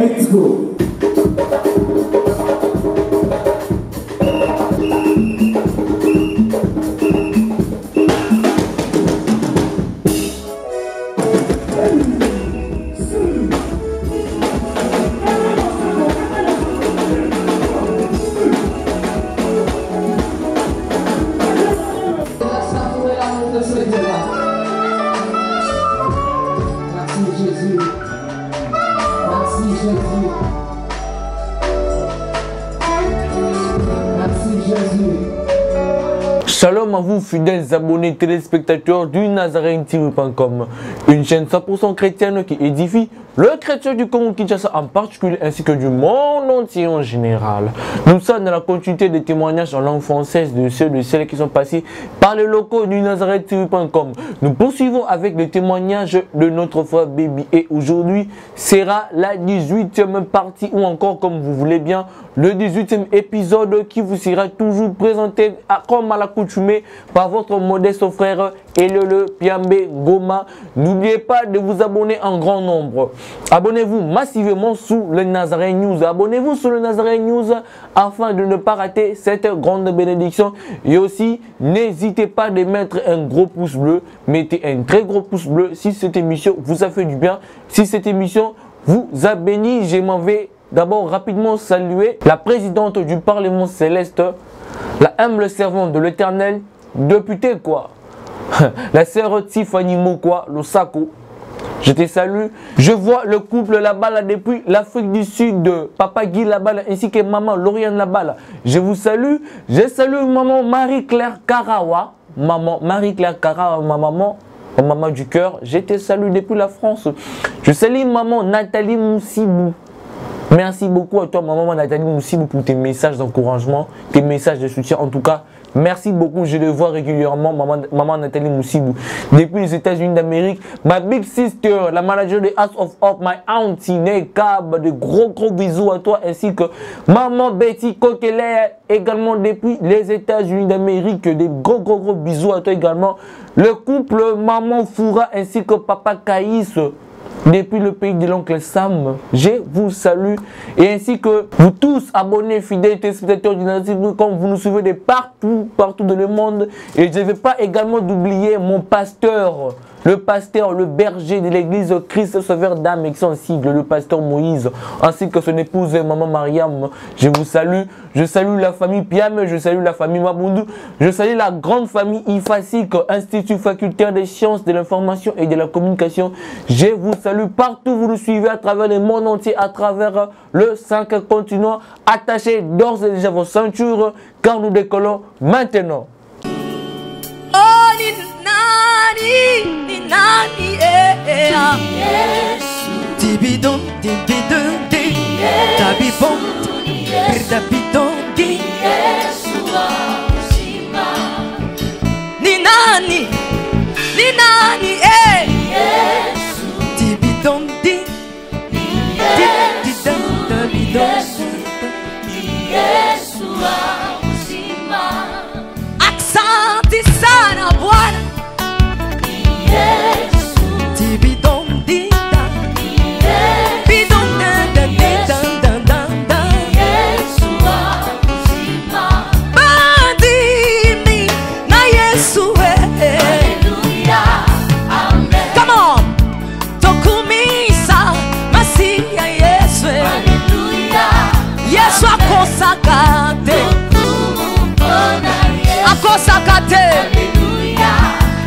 Let's go. Shalom à vous, fidèles abonnés téléspectateurs du NazareneTV.com, une chaîne 100% chrétienne qui édifie le chrétien du Congo-Kinshasa en particulier ainsi que du monde entier en général. Nous sommes dans la continuité des témoignages en langue française de ceux de celles qui sont passés par les locaux du NazareneTV.com. Nous poursuivons avec le témoignage de notre frère Baby et aujourd'hui sera la 18e partie ou encore comme vous voulez bien le 18e épisode qui vous sera toujours présenté comme à l'accoutumée par votre modeste frère Elele Piambe Goma. N'oubliez pas de vous abonner en grand nombre. Abonnez-vous massivement sous le Nazarene News. Abonnez-vous sur le Nazarene News afin de ne pas rater cette grande bénédiction. Et aussi, n'hésitez pas de mettre un gros pouce bleu. Mettez un très gros pouce bleu si cette émission vous a fait du bien. Si cette émission vous a béni, je m'en vais d'abord rapidement saluer la présidente du Parlement céleste, la humble servante de l'Éternel, députée quoi, la sœur Tiffany Mokwa Losako. Je te salue. Je vois le couple là-bas depuis l'Afrique du Sud, Papa Guy là-bas ainsi que maman Lauriane là-bas. Je vous salue. Je salue maman Marie-Claire Karawa. Maman Marie-Claire Karawa, ma maman du cœur. Je te salue depuis la France. Je salue maman Nathalie Moussibou. Merci beaucoup à toi, maman Nathalie Moussibou, pour tes messages d'encouragement, tes messages de soutien. En tout cas, merci beaucoup. Je le vois régulièrement, maman Nathalie Moussibou. Depuis les États-Unis d'Amérique, ma big sister, la manager de House of Hope, my auntie Nekab, de gros bisous à toi, ainsi que maman Betty Kokele, également depuis les États-Unis d'Amérique. Des gros bisous à toi également. Le couple maman Foura, ainsi que papa Caïs. Depuis le pays de l'oncle Sam, je vous salue. Et ainsi que vous tous, abonnés, fidèles, téléspectateurs du NazareneTV, comme vous nous suivez de partout dans le monde. Et je ne vais pas également d'oublier mon pasteur, le berger de l'église Christ Sauveur d'âme extensible, le pasteur Moïse, ainsi que son épouse maman Mariam. Je vous salue. Je salue la famille Piam, je salue la famille Mabundu, je salue la grande famille IFASIC, Institut facultaire des sciences, de l'information et de la communication. Je vous salue partout, vous nous suivez à travers le monde entier, à travers le 5 continents. Attachez d'ores et déjà vos ceintures, car nous décollons maintenant.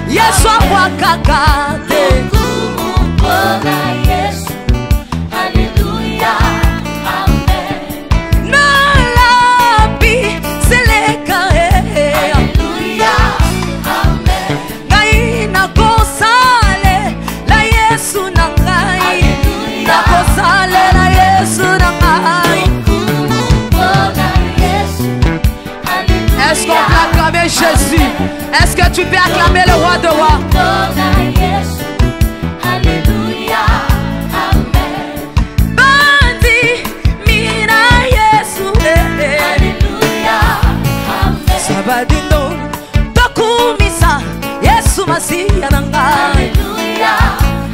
Yesu akwakakate Yesu, haleluya, amen. Nalabi seleka haleluya, amen. Ngai nakosale la Yesu nangai, nakosale la Yesu nangai. Est-ce qu'on peut acclamer Jésus? Est-ce que tu peux acclamer le roi de rois? Alléluia, amen. Bandi mina Yesu, alléluia, amen. Sabadino tokumisa Yesu masiya nanga, alléluia,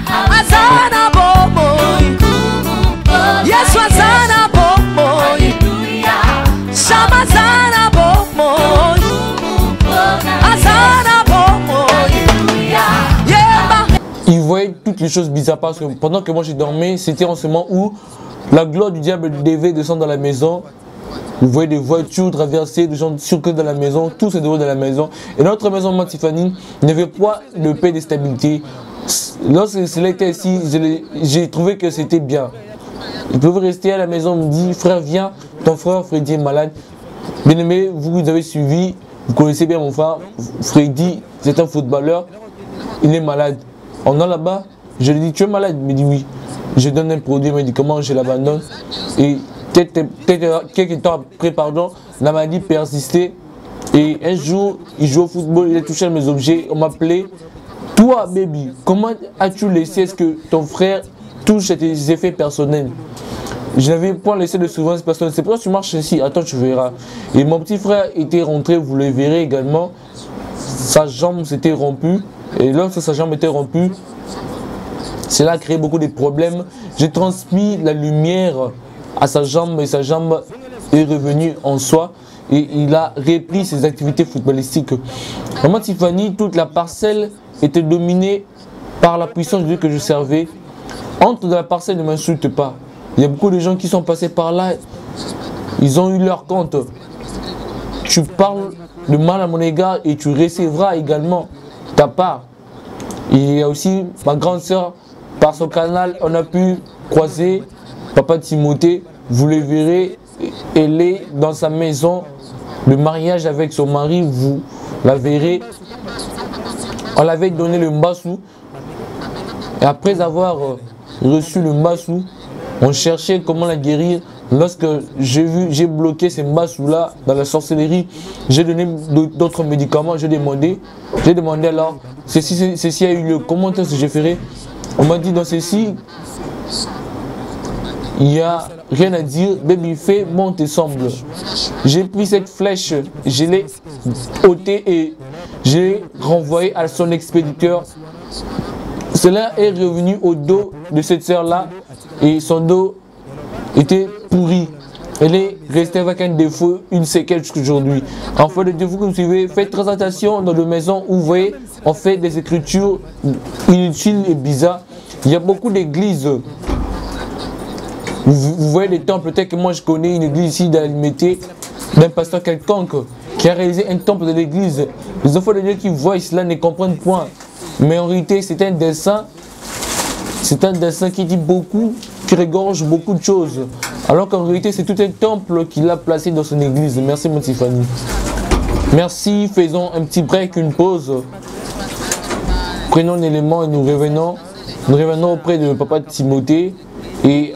amen. Azana bomo Yesu Chama Zana Bomoy. Azana Bomoy. Il voyait toutes les choses bizarres parce que pendant que moi j'ai dormi, c'était en ce moment où la gloire du diable devait descendre dans la maison. Vous voyez des voitures traverser, des gens circuler dans la maison, tout se déroule dans la maison. Et dans notre maison, Tiffany, n'avait pas de paix et de stabilité. Lorsque cela était ici, j'ai trouvé que c'était bien. Il pouvait rester à la maison, me dit, frère, viens, ton frère Freddy est malade. Bien aimé, vous avez suivi, vous connaissez bien mon frère, Freddy, c'est un footballeur, il est malade. On a là-bas, je lui dis, tu es malade? Il me dit oui. Je donne un produit, un médicament, je l'abandonne. Et quelques temps après, pardon, la maladie persistait. Et un jour, il joue au football, il a touché à mes objets, on m'a appelé. Toi, baby, comment as-tu laissé est-ce que ton frère touche à tes effets personnels? Je n'avais pas laissé de souffrance personnelle. C'est pourquoi tu marches ici, attends, tu verras. Et mon petit frère était rentré, vous le verrez également. Sa jambe s'était rompue. Et lorsque sa jambe était rompue, cela a créé beaucoup de problèmes. J'ai transmis la lumière à sa jambe et sa jambe est revenue en soi. Et il a repris ses activités footballistiques. Maman Tiffany, toute la parcelle était dominée par la puissance de Dieu que je servais. Entre dans la parcelle, ne m'insulte pas. Il y a beaucoup de gens qui sont passés par là. Ils ont eu leur compte. Tu parles de mal à mon égard et tu recevras également ta part. Il y a aussi ma grande sœur, par son canal, on a pu croiser Papa Timothée. Vous le verrez, elle est dans sa maison de mariage avec son mari, vous la verrez. On l'avait donné le mbassou. Et après avoir reçu le mbassou, on cherchait comment la guérir. Lorsque j'ai bloqué ces mbassous-là dans la sorcellerie, j'ai donné d'autres médicaments, j'ai demandé alors, ceci a eu lieu, comment est-ce que je ferai? On m'a dit dans ceci, il n'y a rien à dire, baby, fais bon te semble. J'ai pris cette flèche, je l'ai ôtée et j'ai renvoyé à son expéditeur. Cela est revenu au dos de cette sœur-là et son dos était pourri. Elle est restée avec un défaut, une séquelle jusqu'aujourd'hui. Enfin, le défaut que vous suivez, faites très attention dans les maisons où vous voyez, on fait des écritures inutiles et bizarres. Il y a beaucoup d'églises. Vous voyez les temples, peut-être que moi je connais une église ici dans l'Alimété, d'un pasteur quelconque qui a réalisé un temple de l'église. Les enfants de Dieu qui voient cela ne comprennent point. Mais en réalité, c'est un dessin qui dit beaucoup, qui regorge beaucoup de choses. Alors qu'en réalité, c'est tout un temple qu'il a placé dans son église. Merci, mon Tiffany. Merci, faisons un petit break, une pause. Prenons un élément et nous revenons. Nous revenons auprès de Papa Timothée. Et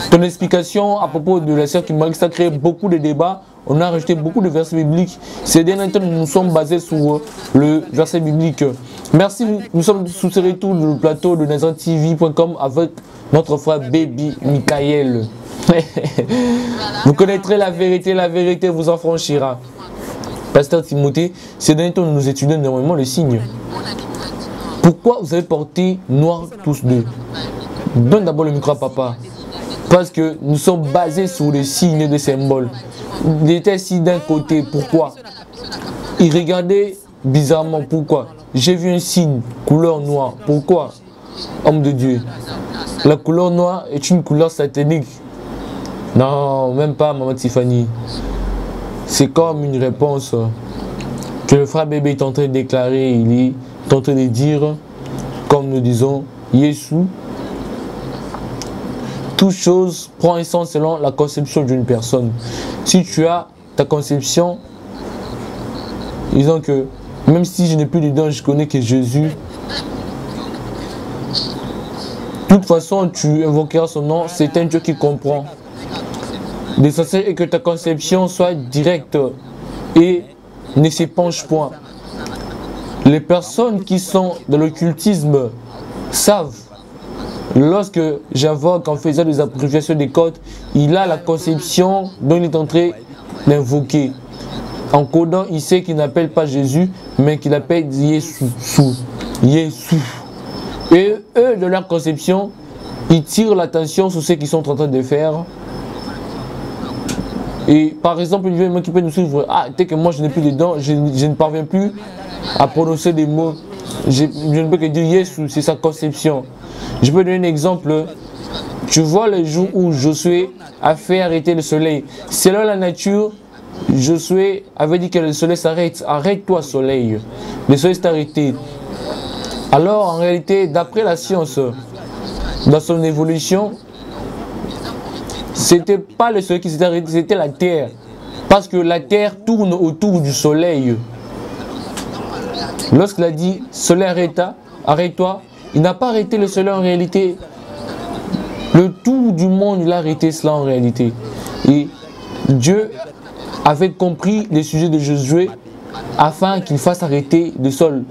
ton explication à propos de la sœur qui m'a ça a créé beaucoup de débats. On a rajouté beaucoup de versets bibliques. Ces derniers temps, nous sommes basés sur le verset biblique. Merci, nous sommes sous ce retour du plateau de NazarethTV.com avec notre frère Baby Michael. Vous connaîtrez la vérité vous affranchira. Pasteur Timothée, ces derniers temps, nous étudions énormément les signes. Pourquoi vous avez porté noir tous deux? Donne d'abord le micro à papa. Parce que nous sommes basés sur les signes des symboles. Il était assis d'un côté, pourquoi? Il regardait bizarrement, pourquoi? J'ai vu un signe, couleur noire, pourquoi? Homme de Dieu. La couleur noire est une couleur satanique. Non, même pas, maman Tiffany. C'est comme une réponse que le frère bébé est en train de déclarer, il est en train de dire, comme nous disons, Jésus. Toute chose prend essence selon la conception d'une personne. Si tu as ta conception, disons que même si je n'ai plus de dents, je connais que Jésus. De toute façon, tu invoqueras son nom, c'est un Dieu qui comprend. L'essentiel est que ta conception soit directe et ne s'épanche point. Les personnes qui sont dans l'occultisme savent. Lorsque j'invoque en faisant des abréviations des codes, il a la conception dont il est en train d'invoquer. En codant, il sait qu'il n'appelle pas Jésus, mais qu'il appelle Jésus. Jésus. Et eux, de leur conception, ils tirent l'attention sur ce qu'ils sont en train de faire. Et par exemple, il y a un qui peut nous suivre. Ah, dès que moi je n'ai plus de dents, je ne parviens plus à prononcer des mots. Je ne peux que dire Yesu, c'est sa conception. Je peux donner un exemple. Tu vois le jour où Josué a fait arrêter le soleil. Selon la nature, Josué avait dit que le soleil s'arrête. Arrête-toi, soleil. Le soleil s'est arrêté. Alors, en réalité, d'après la science, dans son évolution, c'était pas le soleil qui s'était arrêté, c'était la terre. Parce que la terre tourne autour du soleil. Lorsqu'il a dit soleil arrête-toi, il n'a pas arrêté le soleil en réalité. Le tour du monde, il a arrêté cela en réalité. Et Dieu avait compris les sujets de Josué afin qu'il fasse arrêter le sol.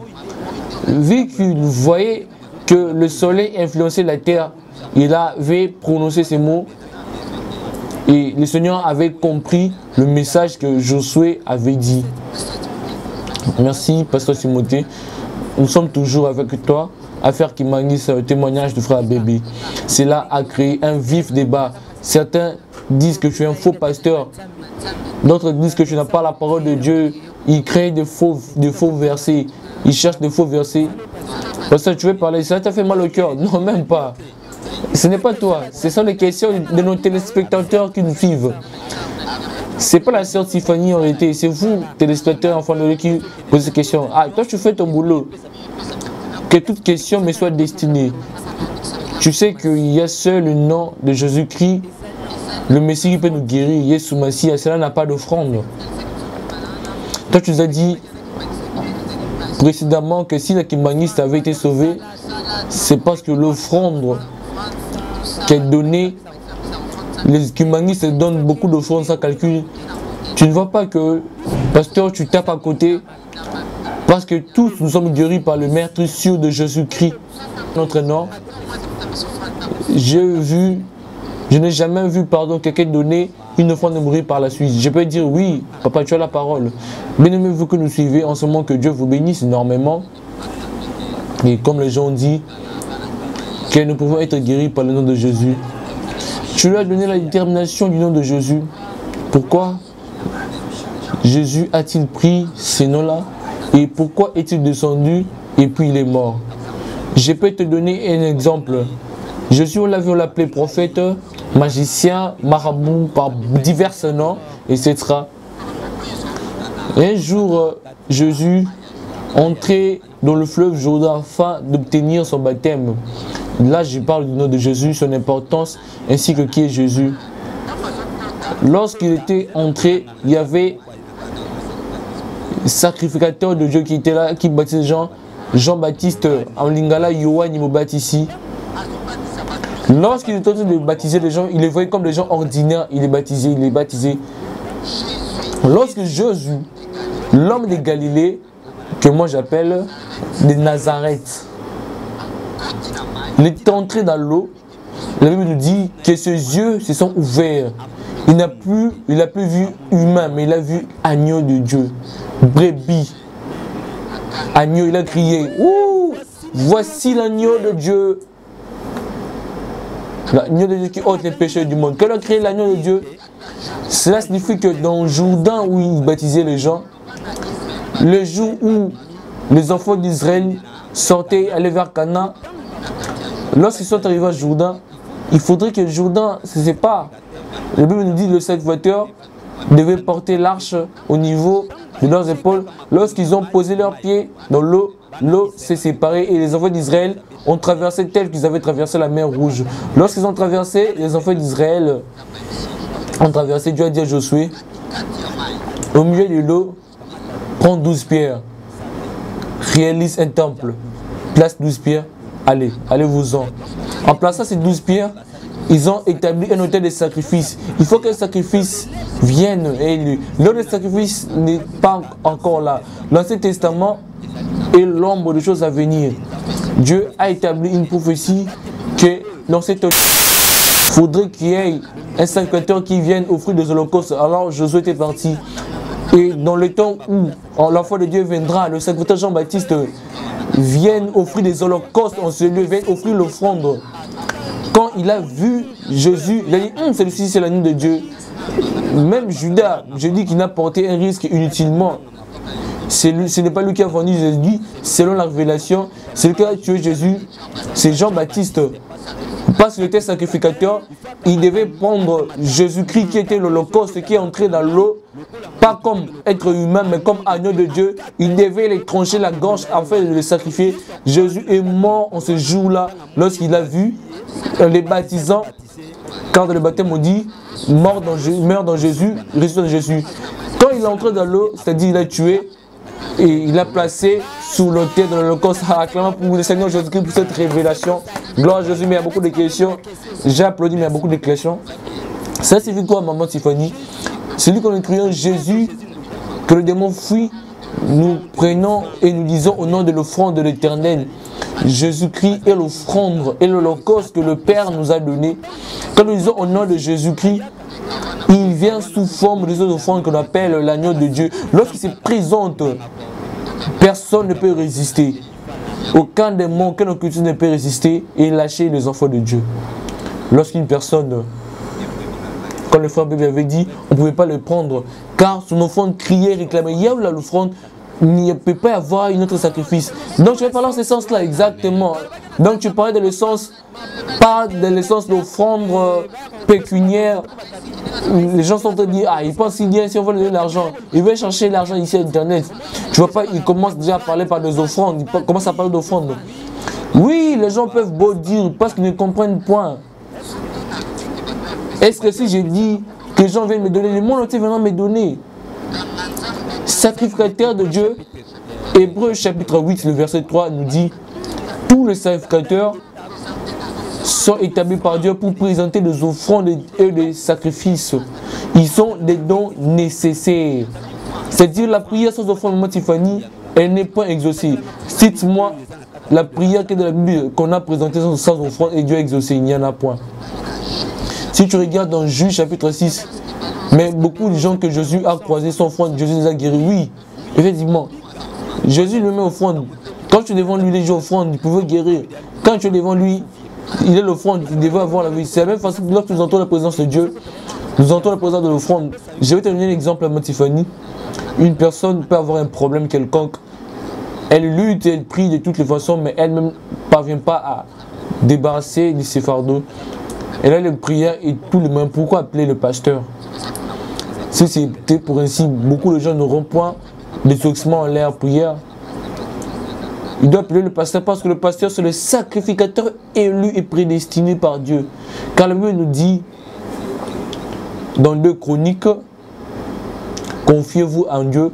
Vu qu'il voyait que le soleil influençait la terre, il avait prononcé ces mots et le Seigneur avait compris le message que Josué avait dit. Merci, Pasteur Timothée. Nous sommes toujours avec toi à faire qu'il manisse le témoignage de frère Bébé. Cela a créé un vif débat. Certains disent que tu es un faux pasteur. D'autres disent que tu n'as pas la parole de Dieu. Ils créent de faux versets. Ils cherchent de faux versets. Parce que tu veux parler, ça t'a fait mal au cœur. Non, même pas. Ce n'est pas toi. Ce sont les questions de nos téléspectateurs qui nous suivent. Ce n'est pas la sœur Tiffany en réalité. C'est vous, téléspectateurs, enfants de Dieu, qui posez ces questions. Ah, toi, tu fais ton boulot. Que toute question me soit destinée. Tu sais qu'il y a seul le nom de Jésus-Christ, le Messie qui peut nous guérir. Yesu Massia, cela n'a pas d'offrande. Toi, tu nous as dit précédemment que si la Kimbaniste avait été sauvée, c'est parce que l'offrande qu'elle donnée, les Kimbangistes donnent beaucoup d'offrandes sans calcul. Tu ne vois pas que, pasteur, tu tapes à côté. Parce que tous nous sommes guéris par le meurtrissure de Jésus-Christ. Notre nom, je n'ai jamais vu quelqu'un donner une offrande de mourir par la suite. Je peux dire oui, papa, tu as la parole. Bien-aimés, vous que nous suivez, en ce moment que Dieu vous bénisse énormément. Et comme les gens ont dit, que nous pouvons être guéris par le nom de Jésus. Tu lui as donné la détermination du nom de Jésus. Pourquoi Jésus a-t-il pris ces noms-là? Et pourquoi est-il descendu et puis il est mort? Je peux te donner un exemple. Jésus, on l'appelé prophète, magicien, marabout, par divers noms, etc. Un jour, Jésus entrait dans le fleuve Jourdain afin d'obtenir son baptême. Là, je parle du nom de Jésus, son importance, ainsi que qui est Jésus. Lorsqu'il était entré, il y avait sacrificateur de Dieu qui était là, qui baptisait Jean-Baptiste en lingala, Yohan Imobatici. Lorsqu'il était en train de baptiser les gens, il les voyait comme des gens ordinaires, il les baptisait. Lorsque Jésus, l'homme de Galilée, que moi j'appelle de Nazareth, il est entré dans l'eau, la Bible nous dit que ses yeux se sont ouverts. Il n'a plus vu humain, mais il a vu agneau de Dieu. Brebis, agneau, il a crié, ouh, voici l'agneau de Dieu. L'agneau de Dieu qui ôte les péchés du monde. Quand on a créé l'agneau de Dieu, cela signifie que dans le Jourdain où il baptisait les gens, le jour où les enfants d'Israël sortaient, allaient vers Canaan, lorsqu'ils sont arrivés à Jourdain, il faudrait que le Jourdain se sépare. La Bible nous dit que le sacrificateur devait porter l'arche au niveau de leurs épaules. Lorsqu'ils ont posé leurs pieds dans l'eau, l'eau s'est séparée et les enfants d'Israël ont traversé tel qu'ils avaient traversé la mer Rouge. Lorsqu'ils ont traversé, les enfants d'Israël ont traversé. Dieu a dit à Josué, au milieu de l'eau, prends 12 pierres, réalise un temple, place 12 pierres, allez-vous-en. En plaçant ces 12 pierres, ils ont établi un autel de sacrifice. Il faut qu'un sacrifice vienne et l'heure de sacrifice n'est pas encore là. L'Ancien Testament est l'ombre des choses à venir. Dieu a établi une prophétie que dans cette il faudrait qu'il y ait un sacrificateur qui vienne offrir des holocaustes. Alors Josué était parti. Et dans le temps où l'enfant de Dieu viendra, le sacrificateur Jean-Baptiste vienne offrir des holocaustes en ce lieu, vienne offrir l'offrande. quand il a vu Jésus, il a dit celui-ci c'est l'agneau de Dieu. Même Judas, je dis qu'il n'a porté un risque inutilement. Ce n'est pas lui qui a vendu Jésus, selon la révélation, c'est lui qui a tué Jésus, c'est Jean-Baptiste. Parce qu'il était sacrificateur, il devait prendre Jésus-Christ qui était l'Holocauste, qui est entré dans l'eau, pas comme être humain, mais comme agneau de Dieu. Il devait les trancher la gorge afin de le sacrifier. Jésus est mort en ce jour-là, lorsqu'il a vu les baptisants, car dans le baptême on dit, meurt dans Jésus, ressuscite dans Jésus. Quand il est entré dans l'eau, c'est-à-dire il a tué, et il a placé sous l'autel de l'Holocauste, acclamant pour le Seigneur Jésus-Christ pour cette révélation. Gloire à Jésus, mais il y a beaucoup de questions. J'ai applaudi, mais il y a beaucoup de questions. Ça signifie quoi, maman Tiffany? C'est lui qu'on écrit en Jésus, que le démon fuit. Nous prenons et nous disons au nom de l'offrande de l'Éternel. Jésus-Christ est l'offrande et l'Holocauste que le Père nous a donné. Quand nous disons au nom de Jésus-Christ, il vient sous forme des autres offrandes qu'on appelle l'agneau de Dieu. Lorsqu'il se présente, personne ne peut résister. Aucun démon, aucune occultisme ne peut résister et lâcher les enfants de Dieu. Lorsqu'une personne, comme le frère Bébé avait dit, on ne pouvait pas le prendre car son offrande criait, réclamait. Il y a où l'offrande, il ne peut pas y avoir un autre sacrifice. Donc je vais parler dans ce sens-là, exactement. Donc tu parlais de l'essence, pas de l'essence de l'offrande pécuniaire. Les gens sont en train de dire, ils pensent qu'il y a, si on veut donner l'argent, ils veulent chercher l'argent ici à Internet. Tu vois pas, ils commencent déjà à parler par des offrandes, ils commencent à parler d'offrandes. Oui, les gens peuvent beau dire parce qu'ils ne comprennent point. Est-ce que si je dis que les gens viennent me donner, le monde entier viendra me donner? Sacrificateur de Dieu, Hébreux chapitre 8, le verset 3 nous dit, tous les sacrificateurs sont établis par Dieu pour présenter des offrandes et des sacrifices. Ils sont des dons nécessaires. C'est-à-dire la prière sans offrande, maman Tiffany, elle n'est pas exaucée. Cite-moi la prière qui est dans la Bible qu'on a présentée sans offrande et Dieu a exaucé. Il n'y en a point. Si tu regardes dans Juge chapitre 6, mais beaucoup de gens que Jésus a croisés sans offrande, Jésus les a guéris. Oui, effectivement. Jésus le met offrande. Quand tu es devant lui, les gens offrande, il pouvait guérir. Quand tu es devant lui, il est l'offrande, il devait avoir la vie. C'est la même façon que lorsque nous entendons la présence de Dieu, nous entendons la présence de l'offrande. Je vais te donner un exemple à ma Tiffany. Une personne peut avoir un problème quelconque. Elle lutte, elle prie de toutes les façons, mais elle-même ne parvient pas à débarrasser de ses fardeaux. Elle a les prières et tous les moyens. Pourquoi appeler le pasteur? Si c'était pour ainsi, beaucoup de gens n'auront point d'exaucement en leur prière. Il doit appeler le pasteur parce que le pasteur c'est le sacrificateur élu et prédestiné par Dieu. Car la Bible nous dit dans 2 Chroniques, confiez-vous en Dieu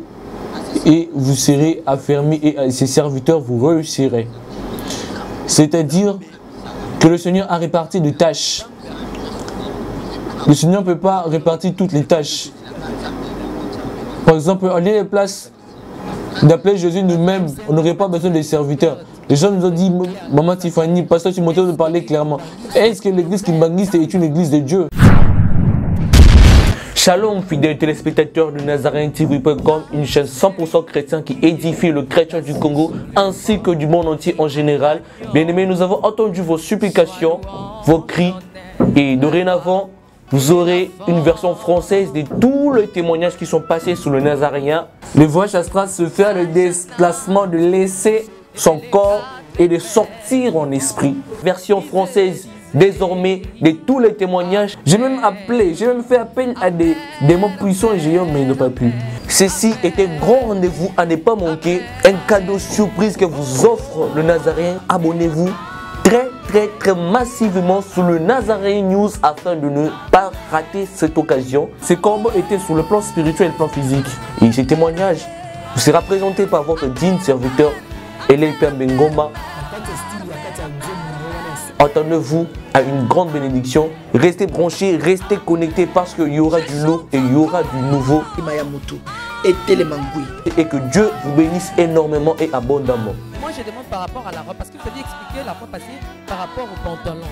et vous serez affermis et à ses serviteurs vous réussirez. C'est-à-dire que le Seigneur a réparti des tâches. Le Seigneur ne peut pas répartir toutes les tâches. Par exemple, en lieu de place d'appeler Jésus nous-mêmes, on n'aurait pas besoin des serviteurs. Les gens nous ont dit, maman Tiffany, pasteur, tu m'as de parler clairement. Est-ce que l'église kimbangiste est une église de Dieu? Shalom, fidèles téléspectateurs de NazarèneTV.com, une chaîne 100% chrétienne qui édifie le chrétien du Congo ainsi que du monde entier en général. Bien-aimés, nous avons entendu vos supplications, vos cris et dorénavant, vous aurez une version française de tous les témoignages qui sont passés sous le Nazaréen. Le voyage astral se fait le déplacement de laisser son corps et de sortir en esprit. Version française désormais de tous les témoignages. J'ai même fait appel à des démons puissants et géants, mais ils n'ont pas pu. Ceci est un grand rendez-vous à ne pas manquer. Un cadeau surprise que vous offre le Nazaréen. Abonnez-vous très massivement sur le Nazaréen News afin de ne pas rater cette occasion. Ces combats étaient sur le plan spirituel et le plan physique. Et ces témoignages vous sera présenté par votre digne serviteur Eléper Bengoma. Attendez-vous à une grande bénédiction. Restez branchés, restez connectés parce qu'il y aura du lourd et il y aura du nouveau. Et que Dieu vous bénisse énormément et abondamment. Moi je demande par rapport à la robe, parce que vous avez expliqué la fois passée par rapport au pantalon.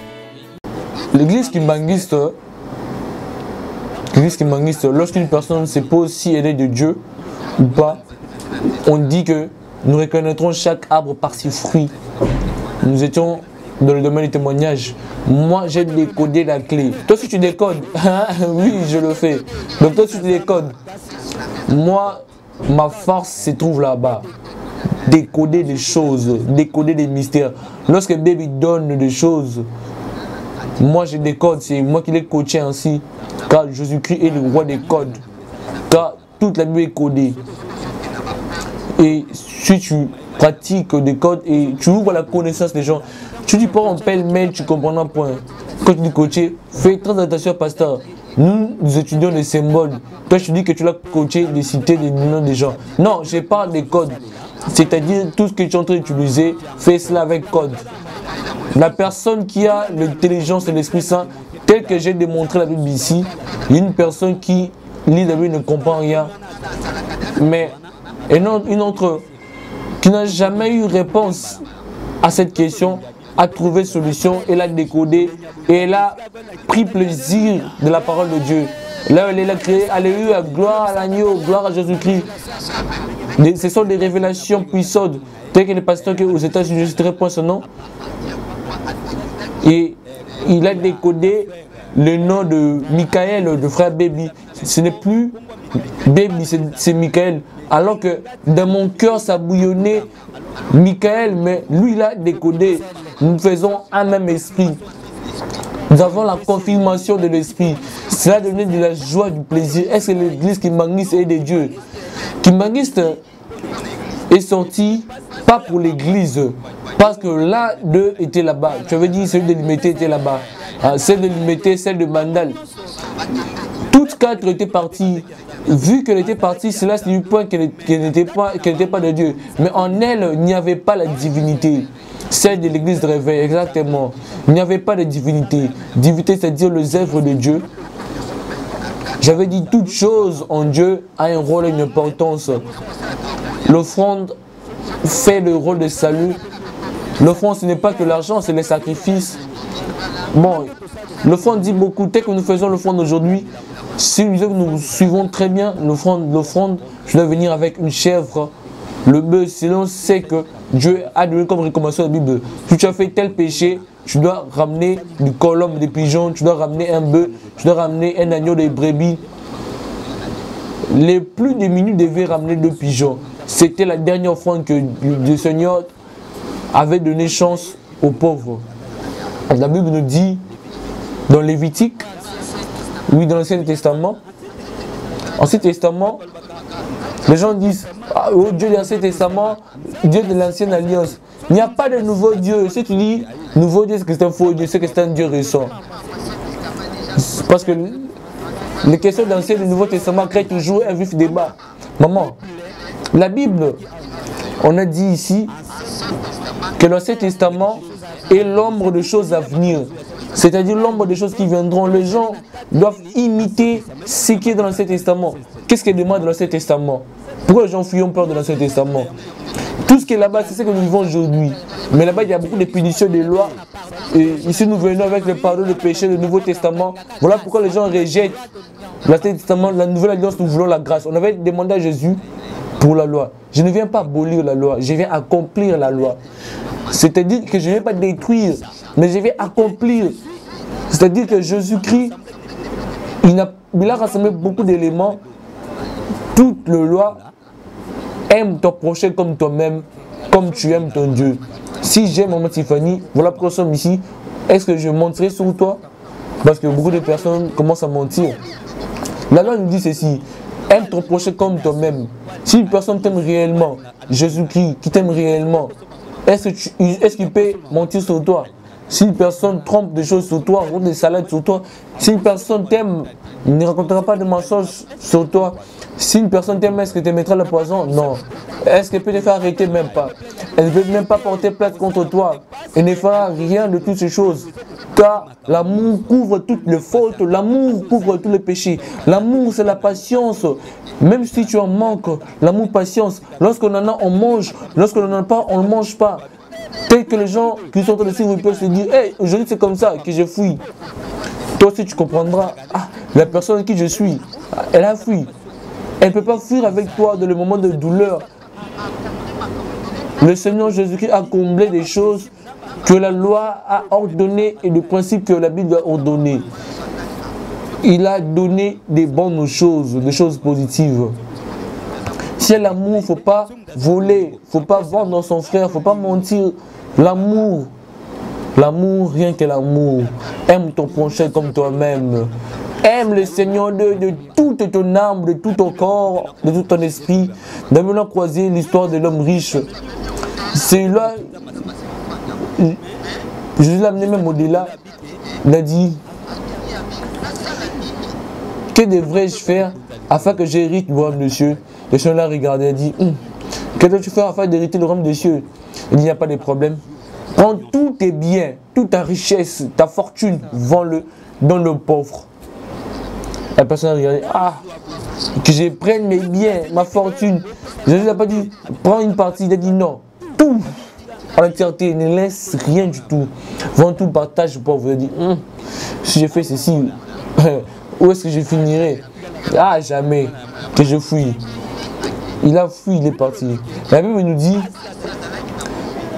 L'église kimbangiste, lorsqu'une personne se pose si elle est de Dieu ou pas, on dit que nous reconnaîtrons chaque arbre par ses fruits. Nous étions dans le domaine du témoignage. Moi, j'ai décodé la clé. Toi, si tu décodes, oui, je le fais. Donc, toi, si tu décodes, moi, ma force se trouve là-bas. Décoder des choses, décoder des mystères. Lorsque Baby donne des choses, moi, je décode. C'est moi qui l'ai coaché ainsi. Car Jésus-Christ est le roi des codes. Car toute la Bible est codée. Et si tu pratiques des codes et tu ouvres la connaissance des gens, tu dis pas en pêle-mêle, tu comprendras point. Quand tu dis coacher, fais très attention, pasteur. Nous étudions les symboles. Toi, je te dis que tu l'as coaché, des cités, des noms des gens. Non, je parle des codes. C'est-à-dire, tout ce que tu es en train d'utiliser, fais cela avec code. La personne qui a l'intelligence de l'Esprit Saint, tel que j'ai démontré la Bible ici, une personne qui lit la Bible ne comprend rien. Mais une autre qui n'a jamais eu réponse à cette question, a trouvé solution, elle a décodé et elle a pris plaisir de la parole de Dieu. Là, elle a créé, alléluia, gloire à l'agneau, gloire à Jésus-Christ. Ce sont des révélations puissantes. Tel que le pasteur aux États-Unis, je ne citerai pas son nom. Et il a décodé le nom de Michael, de frère Baby. Ce n'est plus Baby, c'est Michael. Alors que dans mon cœur, ça bouillonnait Michael, mais lui, il a décodé. Nous faisons un même esprit. Nous avons la confirmation de l'esprit. Cela a donné de la joie, du plaisir. Est-ce que l'église Kimbangiste est de Dieu? Kimbangiste est sorti pas pour l'église, parce que là, deux étaient là-bas. Tu avais dit celui de Limité était là-bas. Celle de Limité, celle de Mandal. Toutes quatre étaient parties. Vu qu'elle était partie, cela c'est du point qu'elle n'était pas de Dieu. Mais en elle, il n'y avait pas la divinité. Celle de l'église de réveil, exactement. Il n'y avait pas de divinité. Divinité, c'est-à-dire les œuvres de Dieu. J'avais dit toute chose en Dieu a un rôle et une importance. L'offrande fait le rôle de salut. L'offrande, ce n'est pas que l'argent, c'est les sacrifices. Bon, l'offrande dit beaucoup. Tel que nous faisons l'offrande aujourd'hui, si nous suivons très bien l'offrande, je dois venir avec une chèvre, le bœuf, sinon c'est que Dieu a donné comme recommandation à la Bible. Si tu as fait tel péché, tu dois ramener du colombe, des pigeons, tu dois ramener un bœuf, tu dois ramener un agneau, des brebis. Les plus démunis devaient ramener 2 pigeons. C'était la dernière offrande que le Seigneur avait donné chance aux pauvres. La Bible nous dit dans Lévitique, oui, dans l'Ancien Testament. Ancien Testament, les gens disent, oh Dieu de l'Ancien Testament, Dieu de l'Ancienne Alliance. Il n'y a pas de nouveau Dieu. Si tu dis nouveau Dieu, c'est que c'est un faux Dieu, c'est que c'est un Dieu récent. Parce que les questions d'Ancien et du Nouveau Testament créent toujours un vif débat. Maman, la Bible, on a dit ici que l'Ancien Testament est l'ombre de choses à venir. C'est-à-dire l'ombre des choses qui viendront. Les gens doivent imiter ce qui est dans l'Ancien Testament. Qu'est-ce qu'il demande dans l'Ancien Testament? Pourquoi les gens fuyent peur de l'Ancien Testament? Tout ce qui est là-bas, c'est ce que nous vivons aujourd'hui. Mais là-bas, il y a beaucoup de punitions, des lois. Et ici, nous venons avec le pardon du péché, le Nouveau Testament. Voilà pourquoi les gens rejettent l'Ancien Testament, la Nouvelle Alliance, nous voulons la grâce. On avait demandé à Jésus pour la loi. Je ne viens pas abolir la loi, je viens accomplir la loi. C'est-à-dire que je ne viens pas détruire, mais je viens accomplir. C'est-à-dire que Jésus-Christ, il a rassemblé beaucoup d'éléments. Toute la loi, aime ton prochain comme toi-même, comme tu aimes ton Dieu. Si j'aime maman Tiffany, voilà pourquoi nous sommes ici. Est-ce que je mentirai sur toi? Parce que beaucoup de personnes commencent à mentir. La loi nous dit ceci: aime ton prochain comme toi-même. Si une personne t'aime réellement, Jésus-Christ qui t'aime réellement, est-ce qu'il peut mentir sur toi? Si une personne trompe des choses sur toi, roule des salades sur toi, si une personne t'aime, il ne racontera pas de mensonges sur toi. Si une personne t'aime, est-ce que tu mettras le poison? Non. Est-ce qu'elle peut te faire arrêter? Même pas. Elle ne peut même pas porter plainte contre toi. Elle ne fera rien de toutes ces choses. Car l'amour couvre toutes les fautes, l'amour couvre tous les péchés. L'amour, c'est la patience. Même si tu en manques, l'amour, patience. Lorsqu'on en a, on mange. Lorsqu'on n'en a pas, on ne mange pas. Tel que les gens qui sont en train de suivre peuvent se dire, hey, aujourd'hui c'est comme ça que je fuis. Toi aussi tu comprendras, la personne avec qui je suis, elle a fui. Elle ne peut pas fuir avec toi dans le moment de douleur. Le Seigneur Jésus-Christ a comblé des choses que la loi a ordonné et le principe que la Bible a ordonné. Il a donné des bonnes choses, des choses positives. Si l'amour, il ne faut pas voler, il ne faut pas vendre son frère, il ne faut pas mentir. L'amour, rien que l'amour. Aime ton prochain comme toi-même. Aime le Seigneur de toute ton âme, de tout ton corps, de tout ton esprit. Nous avons croisé l'histoire de l'homme riche. C'est là, Jésus l'a amené même au-delà. Il a dit, que devrais-je faire afin que j'hérite le royaume des cieux? Le Seigneur l'a regardé et a dit, que dois-tu faire afin d'hériter le royaume des cieux? Il dit, il n'y a pas de problème. Prends tous tes biens, toute ta richesse, ta fortune, vends-le, donne-le pauvre. La personne a regardé, que je prenne mes biens, ma fortune. Jésus n'a pas dit, prends une partie, il a dit non, tout, en entièreté, ne laisse rien du tout. Vends tout, partage, pauvre. Il a dit, si je fais ceci, où est-ce que je finirai? Jamais, que je fuis. Il a fui, il est parti. La Bible nous dit,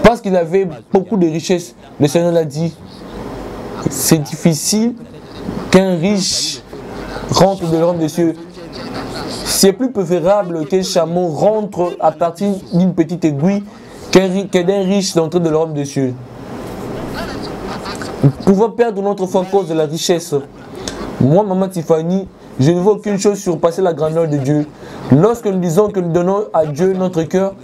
parce qu'il avait beaucoup de richesses, le Seigneur l'a dit, c'est difficile qu'un riche rentre dans le royaume des cieux. C'est plus préférable qu'un chameau rentre à partir d'une petite aiguille qu'un riche d'entrer dans le royaume des cieux. Nous pouvons perdre notre foi à cause de la richesse. Moi, maman Tiffany, je ne vois aucune chose surpasser la grandeur de Dieu. Lorsque nous disons que nous donnons à Dieu notre cœur,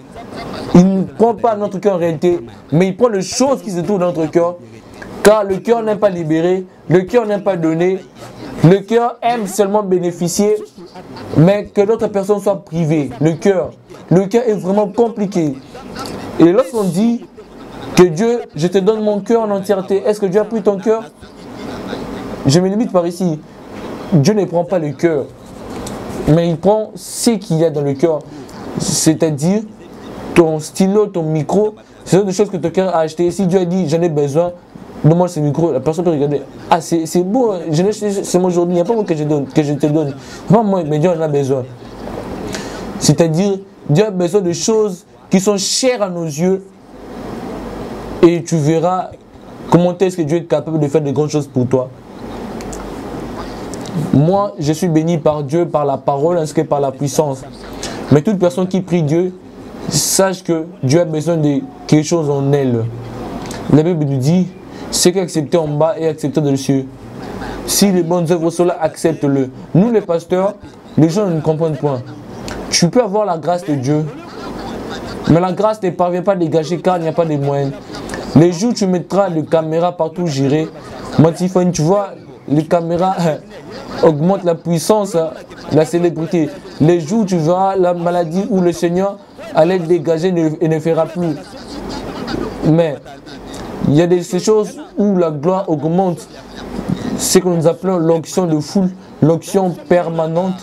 il ne prend pas notre cœur en réalité, mais il prend les choses qui se trouvent dans notre cœur. Car le cœur n'aime pas libérer, le cœur n'aime pas donner, le cœur aime seulement bénéficier, mais que d'autres personnes soient privées. Le cœur est vraiment compliqué. Et lorsqu'on dit que Dieu, je te donne mon cœur en entièreté, est-ce que Dieu a pris ton cœur? Je me limite par ici. Dieu ne prend pas le cœur, mais il prend ce qu'il y a dans le cœur, c'est-à-dire ton stylo, ton micro, ce sont des choses que ton cœur a acheté. Si Dieu a dit j'en ai besoin, donne-moi ce micro, la personne peut regarder, c'est beau, c'est mon aujourd'hui, il n'y a pas moi que je te donne, pas moi, mais Dieu en a besoin. C'est-à-dire, Dieu a besoin de choses qui sont chères à nos yeux, et tu verras comment est-ce que Dieu est capable de faire de grandes choses pour toi. Moi, je suis béni par Dieu, par la parole, ainsi que par la puissance. Mais toute personne qui prie Dieu, sache que Dieu a besoin de quelque chose en elle. La Bible nous dit, ce qui est accepté en bas est accepté dans le ciel. Si les bonnes œuvres sont là, accepte-le. Nous les pasteurs, les gens ne comprennent point. Tu peux avoir la grâce de Dieu, mais la grâce ne parvient pas à dégager car il n'y a pas de moyens. Les jours où tu mettras les caméras partout où j'irai, Tiffany, tu vois, les caméras augmentent la puissance, la célébrité. Les jours où tu verras la maladie où le Seigneur allait dégager et ne fera plus. Mais il y a ces choses où la gloire augmente. C'est ce que nous appelons l'onction de foule, l'onction permanente.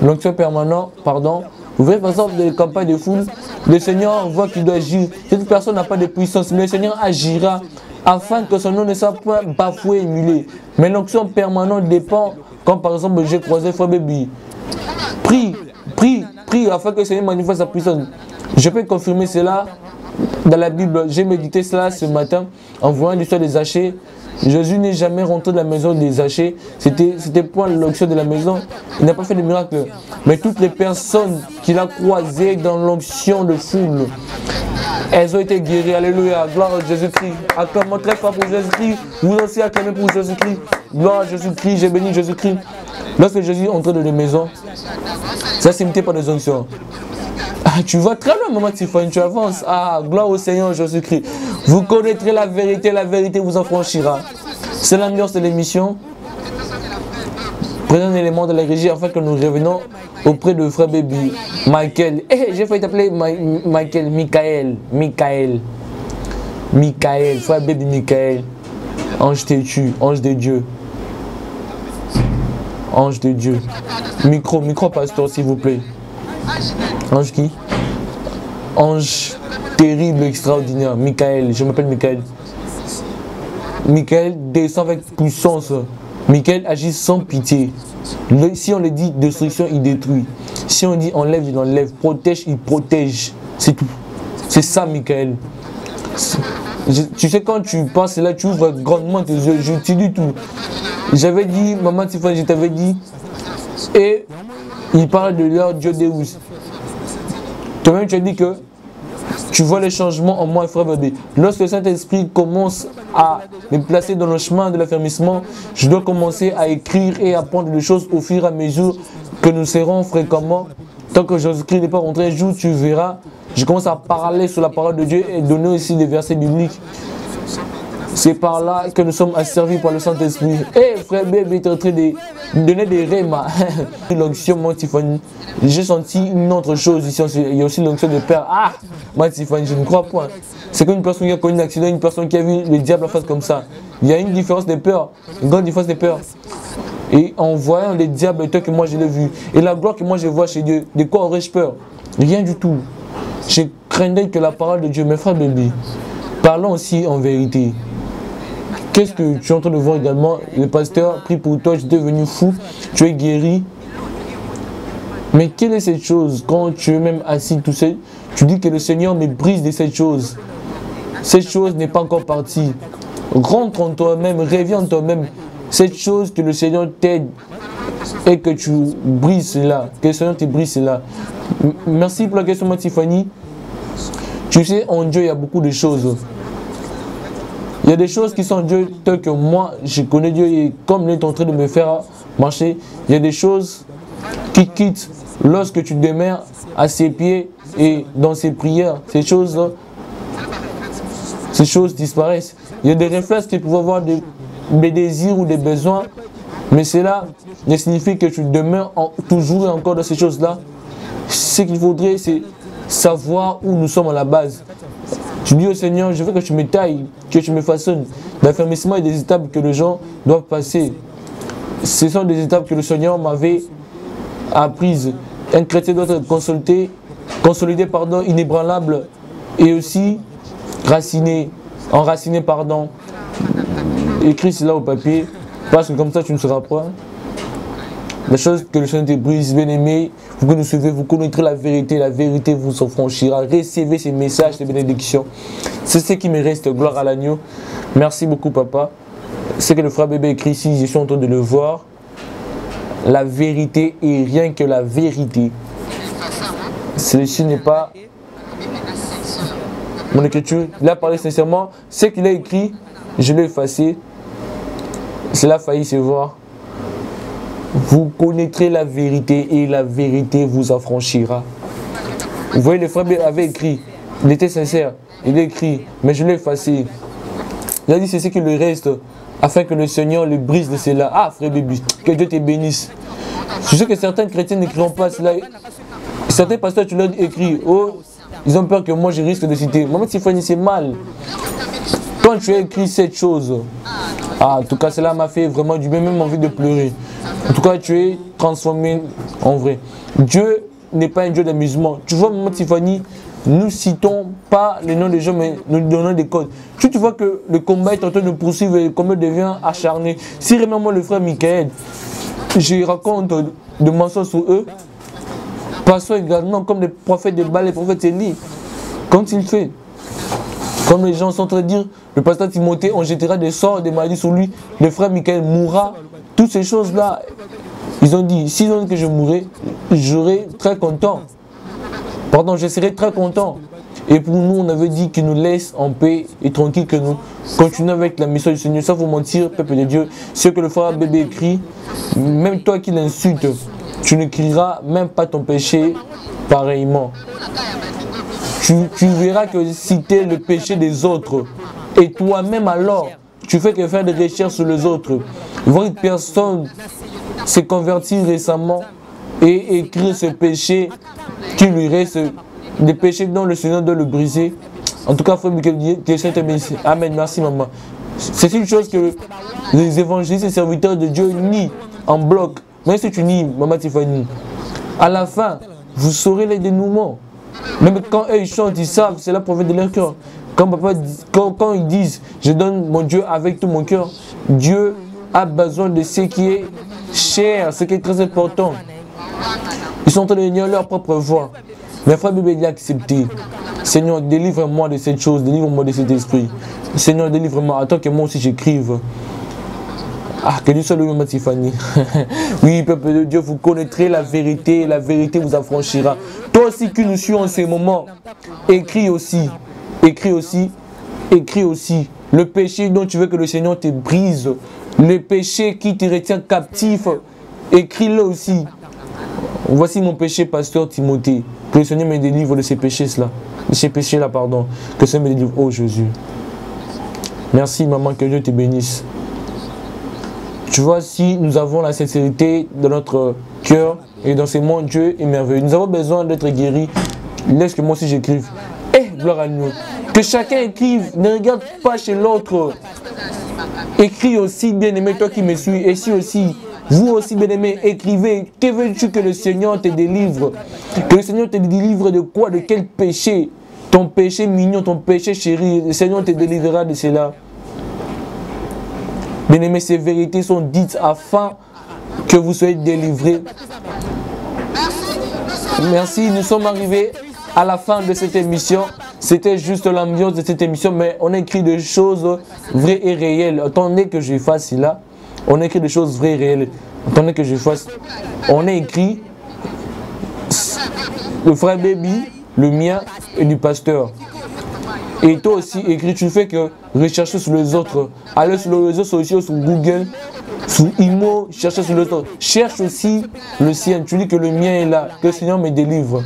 L'onction permanente, pardon. Vous voyez par exemple des campagnes de foule, le Seigneur voit qu'il doit agir. Cette personne n'a pas de puissance, mais le Seigneur agira afin que son nom ne soit pas bafoué, émulé. Mais l'onction permanente dépend, comme par exemple j'ai croisé Frère Baby. Prie afin que le Seigneur manifeste sa puissance. Je peux confirmer cela dans la Bible. J'ai médité cela ce matin en voyant l'histoire des Zachée. Jésus n'est jamais rentré dans la maison des Zachée. C'était point l'onction de la maison. Il n'a pas fait de miracle. Mais toutes les personnes qu'il a croisées dans l'onction de foule, elles ont été guéries. Alléluia. Gloire à Jésus-Christ. Acclamons très fort pour Jésus-Christ. Vous aussi acclamez pour Jésus-Christ. Gloire à Jésus-Christ. J'ai béni Jésus-Christ. Lorsque Jésus entrait dans les maisons, ça s'imitait par des onctions. Tu vas très loin, maman Tiffany, tu avances. Gloire au Seigneur Jésus-Christ. Vous connaîtrez la vérité vous affranchira. C'est l'ambiance de l'émission. Prenez un élément de la régie afin que nous revenons auprès de Frère Baby. Michael. J'ai failli t'appeler Michael. Michael. Frère Baby Michael. Ange têtu, ange de Dieu. Ange de Dieu. Micro, pasteur, s'il vous plaît. Ange qui? Ange terrible, extraordinaire. Michael, je m'appelle Michael. Michael descend avec puissance. Michael agit sans pitié. Si on le dit destruction, il détruit. Si on dit enlève, il enlève. Protège, il protège. C'est tout. C'est ça, Michael. Tu sais, quand tu penses là, tu ouvres grandement tes yeux. Je te dis tout. J'avais dit, maman Tiffany, je t'avais dit, et il parle de leur Dieu Deus. Toi-même, tu as dit que tu vois les changements en moi, frère bébé. Lorsque le Saint-Esprit commence à me placer dans le chemin de l'affermissement, je dois commencer à écrire et apprendre des choses au fur et à mesure que nous serons fréquemment. Tant que Jésus-Christ n'est pas rentré, un jour tu verras, je commence à parler sur la parole de Dieu et donner aussi des versets bibliques. C'est par là que nous sommes asservis par le Saint-Esprit. Et frère bébé est en train de donner des rémas. L'onction, moi Tiffany, j'ai senti une autre chose ici. Il y a aussi l'onction de Père. Ah, moi Tiffany, je ne crois pas. C'est qu'une personne qui a connu un accident, une personne qui a vu le diable en face comme ça. Il y a une différence de peur, une grande différence de peur. Et en voyant les diables tel que moi je l'ai vu, et la gloire que moi je vois chez Dieu, de quoi aurais-je peur? Rien du tout. Je craignais que la parole de Dieu, mes frères bébés, parlons aussi en vérité. Qu'est-ce que tu es en train de voir également? Le pasteur prie pour toi, tu es devenu fou, tu es guéri. Mais quelle est cette chose? Quand tu es même assis tout seul, tu dis que le Seigneur me brise de cette chose. Cette chose n'est pas encore partie. Rentre en toi-même, reviens en toi-même. Cette chose que le Seigneur t'aide et que tu brises cela, que le Seigneur te brise cela. Merci pour la question, Tiffany. Tu sais, en Dieu, il y a beaucoup de choses. Il y a des choses qui sont en Dieu telles que moi, je connais Dieu et comme il est en train de me faire marcher, il y a des choses qui quittent lorsque tu demeures à ses pieds et dans ses prières. Ces choses disparaissent. Il y a des réflexes qui peuvent avoir des désirs ou des besoins, mais cela ne signifie que tu demeures toujours et encore dans ces choses-là. Ce qu'il faudrait, c'est savoir où nous sommes à la base. Tu dis au Seigneur, je veux que tu me tailles, que tu me façonnes. L'affermissement est des étapes que les gens doivent passer. Ce sont des étapes que le Seigneur m'avait apprises. Un chrétien doit être consolidé, inébranlable et aussi enraciné. Écris cela au papier, parce que comme ça tu ne seras pas. La chose que le Seigneur te brise, bien aimé, vous que nous suivez, vous connaîtrez la vérité vous affranchira. Recevez ces messages, ces bénédictions. C'est ce qui me reste, gloire à l'agneau. Merci beaucoup, papa. C'est que le frère bébé écrit ici, je suis en train de le voir. La vérité et rien que la vérité. Ceci n'est pas mon écriture. Il a parlé sincèrement. Ce qu'il a écrit, je l'ai effacé. Cela a failli se voir. Vous connaîtrez la vérité et la vérité vous affranchira. Vous voyez, le frère avait écrit, il était sincère, il a écrit, mais je l'ai effacé. Il a dit c'est ce qui lui reste, afin que le Seigneur le brise de cela. Ah frère bébé, que Dieu te bénisse. Je sais que certains chrétiens n'écriront pas cela. Certains pasteurs, tu leur écris, oh, ils ont peur que moi je risque de citer. Maman Tiffany, c'est mal. Quand tu as écrit cette chose, en tout cas cela m'a fait vraiment du bien, même envie de pleurer. En tout cas, tu es transformé en vrai. Dieu n'est pas un Dieu d'amusement. Tu vois, maman Tiffany, nous citons pas les noms des gens, mais nous donnons des codes. Tu vois que le combat est en train de poursuivre et le combat devient acharné. Si vraiment le frère Michael, je raconte de mensonges sur eux, passons également comme les prophètes de Baal, les prophètes Élie. Quand il fait, comme les gens sont en train de dire, le pasteur Timothée, on jettera des sorts, des maladies sur lui, le frère Michael mourra. Toutes ces choses-là, ils ont dit, s'ils ont dit que je mourrai, je serai très content. Je serai très content. Et pour nous, on avait dit qu'il nous laisse en paix et tranquille, que nous continuons avec la mission du Seigneur. Sans vous mentir, peuple de Dieu, ce que le frère bébé écrit, même toi qui l'insultes, tu ne crieras même pas ton péché pareillement. Tu verras que citer le péché des autres, et toi-même alors, tu fais que faire des recherches sur les autres. Voir une personne se convertir récemment et écrire ce péché qui lui reste, des péchés dont le Seigneur doit le briser. En tout cas, frère Michael, amen, merci maman. C'est une chose que les évangélistes et serviteurs de Dieu nient en bloc. Même si tu nies, maman Tiffany, à la fin, vous saurez les dénouements. Même quand eux ils chantent, ils savent, c'est la prophète de leur cœur. Quand ils disent, je donne mon Dieu avec tout mon cœur, Dieu a besoin de ce qui est cher, ce qui est très important. Ils sont en train de nier leur propre voix. Mais frère bébé, il a accepté. Seigneur, délivre-moi de cette chose, délivre-moi de cet esprit. Seigneur, délivre-moi. Attends que moi aussi j'écrive. Ah, que Dieu soit le même, Tiffany. Oui, peuple de Dieu, vous connaîtrez la vérité et la vérité vous affranchira. Toi aussi qui nous suis en ce moment, écris aussi. Écris aussi. Écris aussi. Le péché dont tu veux que le Seigneur te brise. Le péché qui te retient captif. Écris-le aussi. Voici mon péché, pasteur Timothée. Que le Seigneur me délivre de ces péchés-là. De ces péchés-là, pardon. Que le Seigneur me délivre. Oh Jésus. Merci, maman, que Dieu te bénisse. Tu vois, si nous avons la sincérité dans notre cœur et dans ce monde, Dieu est merveilleux. Nous avons besoin d'être guéris. Laisse que moi aussi j'écrive. Gloire à nous. Que chacun écrive. Ne regarde pas chez l'autre. Écris aussi, bien-aimé, toi qui me suis. Et si aussi, vous aussi, bien-aimé, écrivez. Que veux-tu que le Seigneur te délivre? Que le Seigneur te délivre de quoi? De quel péché? Ton péché mignon, ton péché chéri. Le Seigneur te délivrera de cela. Bien-aimés, ces vérités sont dites afin que vous soyez délivrés. Merci, nous sommes arrivés à la fin de cette émission. C'était juste l'ambiance de cette émission, mais on écrit des choses vraies et réelles. Attendez que je fasse là. On écrit des choses vraies et réelles. Attendez que je fasse. On a écrit le frère Baby, le mien et du pasteur. Et toi aussi, écris, tu fais que rechercher sur les autres. Allez sur les réseaux sociaux, sur Google, sur Imo, chercher sur les autres. Cherche aussi le sien. Tu dis que le mien est là. Que le Seigneur me délivre.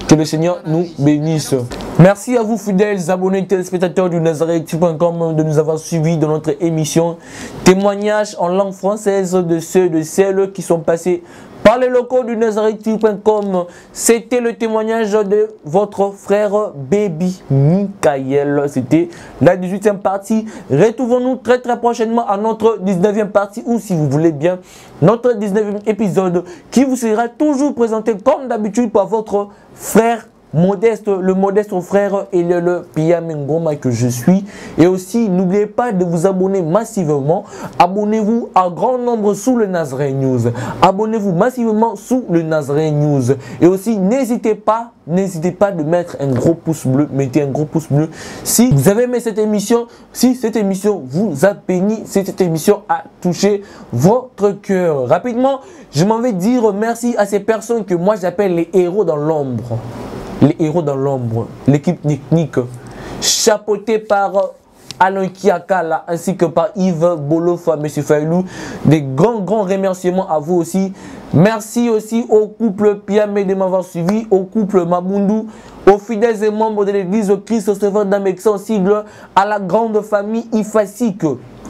Que le Seigneur nous bénisse. Merci à vous, fidèles abonnés téléspectateurs du Nazareth.com de nous avoir suivis dans notre émission. Témoignages en langue française de ceux de celles qui sont passés par les locaux du Nazareth.com. C'était le témoignage de votre frère Baby Michael. C'était la 18e partie. Retrouvons-nous très prochainement à notre 19e partie, ou si vous voulez bien, notre 19e épisode qui vous sera toujours présenté comme d'habitude par votre frère Modeste, le modeste frère et le Pia Mengoma que je suis. Et aussi, n'oubliez pas de vous abonner massivement. Abonnez-vous à grand nombre sous le Nazareth News. Abonnez-vous massivement sous le Nazareth News. Et aussi, n'hésitez pas de mettre un gros pouce bleu. Mettez un gros pouce bleu si vous avez aimé cette émission. Si cette émission vous a béni, si cette émission a touché votre cœur. Rapidement, je m'en vais dire merci à ces personnes que moi j'appelle les héros dans l'ombre. Les héros dans l'ombre, l'équipe technique, chapeautée par Alain Kiakala ainsi que par Yves Bolofa, M. Failou. Des grands remerciements à vous aussi. Merci aussi au couple Piamé de m'avoir suivi, au couple Mabundu, aux fidèles et membres de l'église Christ Receveur d'âme extensible, à la grande famille IFASIC,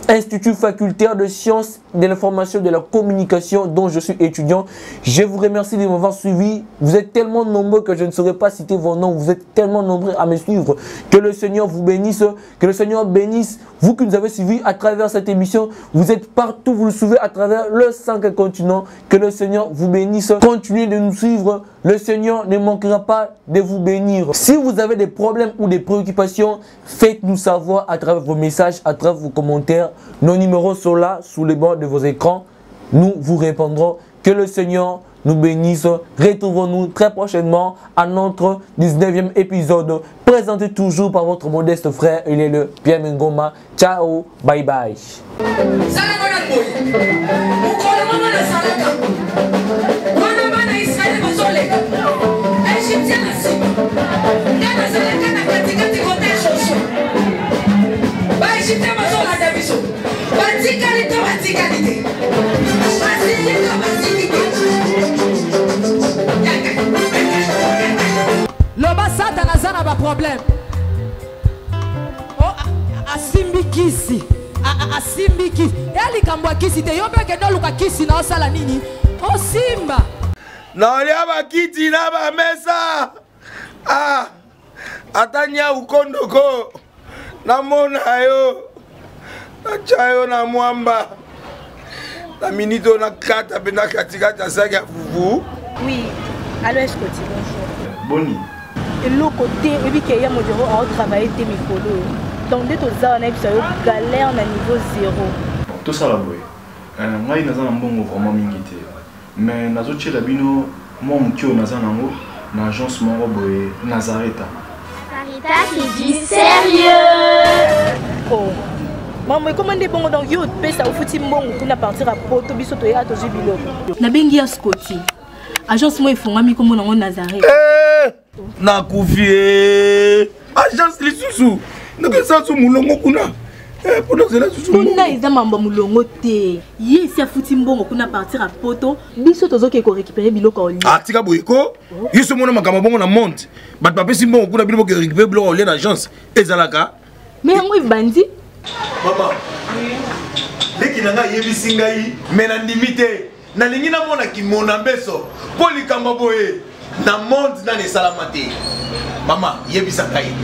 Institut facultaire de sciences de l'information et de la communication dont je suis étudiant. Je vous remercie de m'avoir suivi. Vous êtes tellement nombreux que je ne saurais pas citer vos noms. Vous êtes tellement nombreux à me suivre. Que le Seigneur vous bénisse. Que le Seigneur bénisse vous qui nous avez suivis à travers cette émission. Vous êtes partout, vous le suivez à travers le 5 continents. Que le Seigneur vous bénisse. Continuez de nous suivre. Le Seigneur ne manquera pas de vous bénir. Si vous avez des problèmes ou des préoccupations, faites-nous savoir à travers vos messages, à travers vos commentaires. Nos numéros sont là, sous les bords de vos écrans. Nous vous répondrons. Que le Seigneur nous bénisse. Retrouvons-nous très prochainement à notre 19e épisode, présenté toujours par votre modeste frère, il est le Pierre Mengoma. Ciao, bye bye. Loba Satan azana ba problème. Oh, asimbi kisi. Asimbi kisi. Yali kambwa kisi te yobe ke doluka kisi na osala nini? Oh simba. Na lia ba kiti na ba mesa. Ah. Atanya ukondoko. Na mona yo. Na chayo na mwamba. La minute on a 4 pena katikata saga fufu. Oui. Allô Escoti, bonjour. Boni. Et l'autre côté, et puis qu'il y a mon bureau à travailler tes micros. Donc dès que tu as un galère na niveau 0. Tout ça là boy. Moi il naza mbongo vraiment mingité. Mais nazo tchela bino moi mukio naza nango na agence moko boy Nazareth. Rita qui dit sérieux. Oh. Maman, comment est bon donc yo pesa au fouti mbongo kuna partir à poto biso to ya to jibilo. Na bengi ya Scotty. Agence moi ifongami comme na Nazareth. Na kufie. Agence lisusu. Ndeke sansu mulongo kuna. Pour cela susu. Kuna eza mamba mulongo te. Ye si afuti mbongo kuna partir à poto biso tozo ke ko récupérer biloko oli. Atika boyiko. Yiso mona makamba bongo na monte. Bat papa si mbongo kuna biloko ke récupérer biloko oli na agence. Ezalaka. Mais moi bandi. Maman. Leki nanga yebisi ngai mena ndimite. Na lingi na mona ki mona beso. Poli kamba boye. Na monte na ne salamate. Mama yebisa ngai.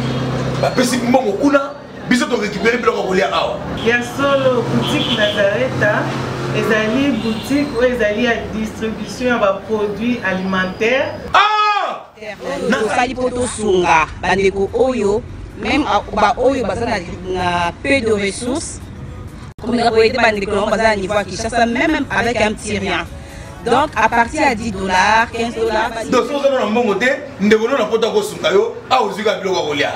Ba pesi mbongo kuna biso to récupérer biloko kolia awa. Ya solo boutique Nazareth ezali boutique où ezali à distribution ya produits alimentaires. Ah! Na sali poto sunga bandeko oyo même ba oyo bazana na peu de ressources. Comme la poété bandeko on bazana niveau Kinshasa même avec un petit rien. Donc à partir à $10, $15. Donc si vous avez un bon côté, nous devons nous apporter au sungayo à ozuka biloko kolia.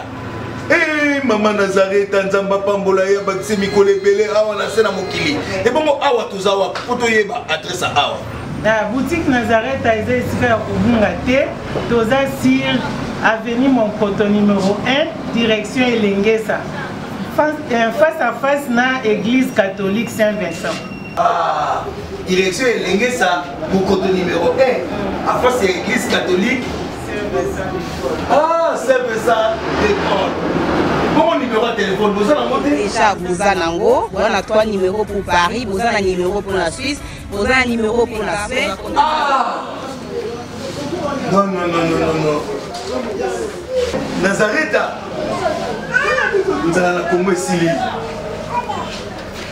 Eh maman Nazareth nzamba pambola ya bakise mikole belé awa na sena mokili. Et bongo awa tozawa poto yeba adresse awa. La boutique Nazareth a été ici à Obungate, toza sur avenue Monkoto numéro 1, direction Elengesa. Face à face na église catholique Saint-Vincent. Ah, direction Elengesa, Monkoto numéro 1, à face de l'église catholique Saint-Vincent. Ah, Saint-Vincent d'école. Bon numéro de téléphone, vous avez monté déjà vous avez on a 3 numéros pour Paris, vous avez un numéro pour la Suisse, vous avez un numéro pour la Suède. Ah! Non. Nazareth. Nous allons la Congo Sili.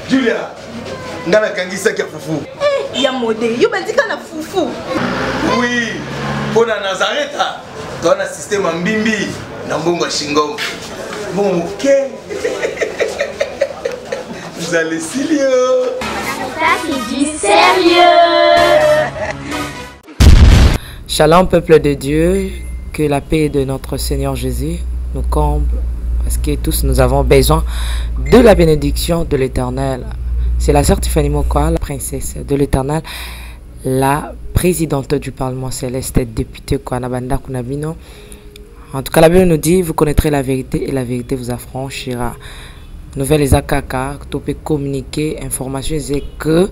Julia, ngana kangisa kia fufu. Ya modé, yo bandika na fufu. Oui, pour la Nazareth, tu as un système en bimbi, dans Bongo Shingo. Bon, ok. Vous allez Silio. Rita qui dit sérieux. Shalom peuple de Dieu, que la paix de notre Seigneur Jésus nous comble, parce que tous nous avons besoin de la bénédiction de l'Éternel. C'est la sœur Tiffany Mokoa, la princesse de l'Éternel, la présidente du Parlement céleste, députée Kwanabanda Kunabino. En tout cas, la Bible nous dit, vous connaîtrez la vérité et la vérité vous affranchira. Nouvelle les akaka, tu peux communiquer, information, c'est que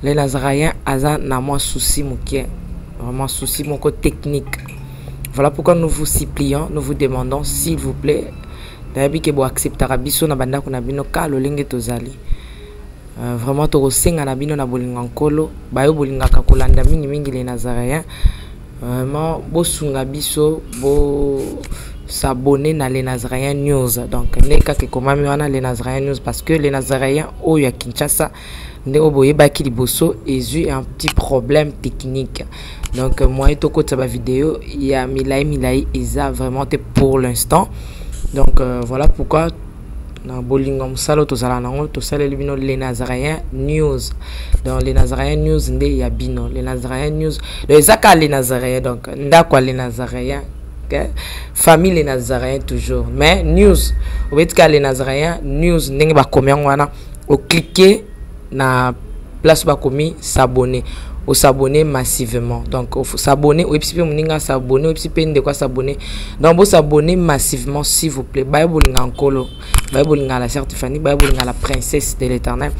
les Nazaréens ont un souci, vraiment souci technique. Voilà pourquoi nous vous supplions, nous vous demandons, s'il vous plaît, d'ailleurs, vous accepter Biso na banda kunabino ka lolenge tozali. Vraiment, tu resenga na bino na bolinga nkolo, bayo bolinga kakolanda mingi les Nazaréens. Vraiment, bo sunga biso, bo s'abonner na les Nazaréens News. Donc, neka ke komami wana les Nazaréens News parce que les Nazaréens oyo ya Kinshasa ne oboye ba ki liboso ezu un petit problème technique. Donc, moi et toko taba vidéo, il y a milai eza vraiment pour l'instant. Donc, voilà pourquoi na bolinga musalo tozala nango tosala libino les Nazaréens News. Donc les Nazaréens News nde ya bino les Nazaréens News les zaka les Nazaréens donc ndakwa les Nazaréens okay? Famille les Nazaréens toujours mais news obetika les Nazaréens News ndenge ba komi wana o cliquer na place ba komi s'abonner au s'abonner massivement donc il faut s'abonner au epipe moninga s'abonner au epipe de quoi s'abonner donc vous s'abonner massivement s'il vous plaît bible ngakolo bible ngala sœur Tiffany bible ngala princesse de l'Éternel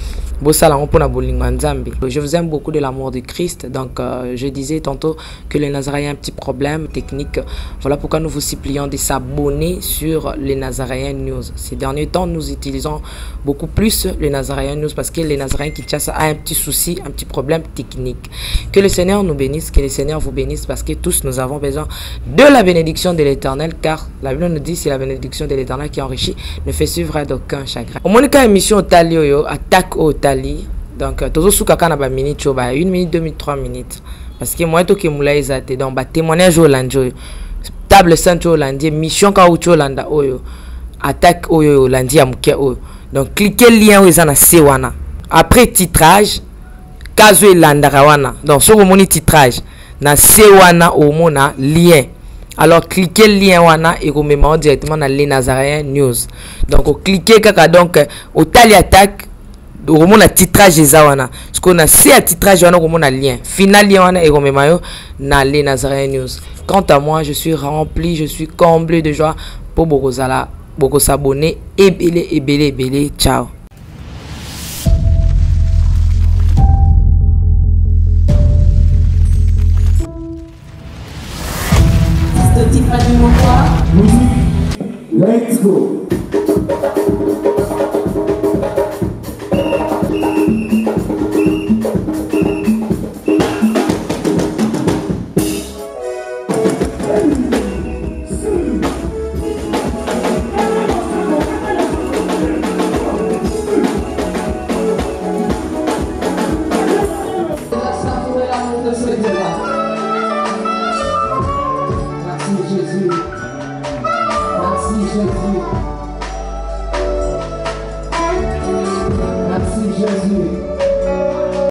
je vous aime beaucoup de l'amour de Christ. Donc je disais tantôt que les Nazaréens ont un petit problème technique. Voilà pourquoi nous vous supplions de s'abonner sur les Nazaréens News. Ces derniers temps, nous utilisons beaucoup plus les Nazaréens News parce que les Nazaréens Kinshasa a un petit souci, un petit problème technique. Que le Seigneur nous bénisse, que le Seigneur vous bénisse parce que tous nous avons besoin de la bénédiction de l'Éternel car la Bible nous dit c'est la bénédiction de l'Éternel qui enrichit ne fait suivre d'aucun chagrin. Au moins cas émission au Talio attaque au donc toujours sous kaka na ba minute choba 1 minute 2 minutes 3 minutes parce que moi to ke mula ezate donc ba témoignage Hollande table sainte Hollande mission ka ucho Hollande oyo attaque oyo Hollande ya muke oyo donc cliquez lien oyo na sewana après titrage kazo elandaka wana donc sur moni titrage na sewana omona lien Alors cliquez le lien wana et vous mettez directement dans les Nazaréens News. Donc cliquez kaka donc au tali attaque au moment titrage eza wana. Parce qu'on a si à titrage wana au moment lien. Final lien wana et vous mettez dans les Nazaréens News. Quant à moi, je suis rempli, je suis comblé de joie pour beaucoup s'abonner et belé. Ciao. Let's go. Merci Jésus.